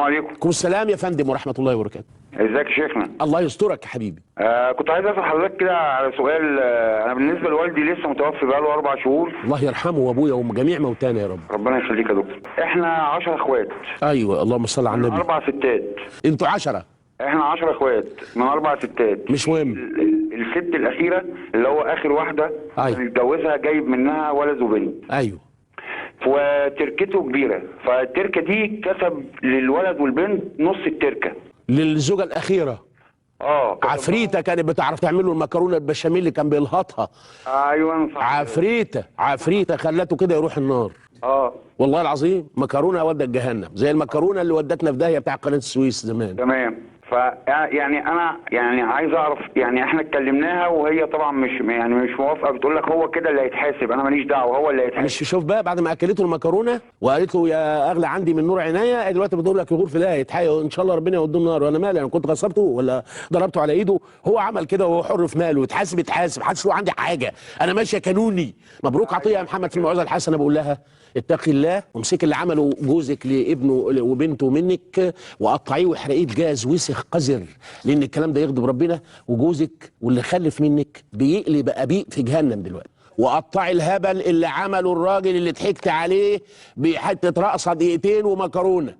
عليكم. عليكم السلام يا فندم ورحمة الله وبركاته. ازيك يا شيخنا؟ الله يسترك يا حبيبي. كنت عايز اسال حضرتك كده على سؤال. انا بالنسبه لوالدي لسه متوفي بقاله 4 شهور. الله يرحمه وابويا وجميع موتانا يا رب. ربنا يخليك يا دكتور. احنا 10 اخوات. ايوه اللهم صل على النبي. 4 ستات. انتوا 10؟ احنا 10 اخوات من 4 ستات. مش مهم. الست الاخيره اللي هو اخر واحده أيوة. متجوزها جايب منها ولد وبنت. ايوه. وتركته كبيره، فالتركه دي كسب للولد والبنت نص التركه. للزوجة الأخيرة. عفريتة كانت بتعرف تعمل له المكرونة البشاميل اللي كان بيلهطها. ايوه صح. عفريتة خلته كده يروح النار. والله العظيم مكرونة ودت جهنم زي المكرونة اللي ودتنا في داهية بتاع قناة السويس زمان. تمام. يعني انا يعني عايز اعرف، يعني احنا اتكلمناها وهي طبعا مش موافقه، بتقول لك هو كده اللي هيتحاسب، انا ماليش دعوه، هو اللي هيتحاسب. مش شوف بقى بعد ما اكلته المكرونه وقالت له يا اغلى عندي من نور عينيا، دلوقتي بتقول لك يغور في ده يتحقق ان شاء الله ربنا يوديه النار. وانا مالي؟ انا كنت غصبته ولا ضربته على ايده؟ هو عمل كده وهو حر في ماله، يتحاسب حاسس له عندي حاجه، انا ماشيه قانوني. مبروك عطيه يا محمد في الموعظه الحسنه بقول لها اتقي الله وامسكي اللي عمله جوزك لابنه وبنته منك وقطعيه واحرقيه بجاز وسخ قذر، لان الكلام ده يغضب ربنا، وجوزك واللي خلف منك بيقلب ابيق في جهنم دلوقتي. وقطعي الهبل اللي عمله الراجل اللي ضحكت عليه بحته رقصه دقيقتين ومكرونه.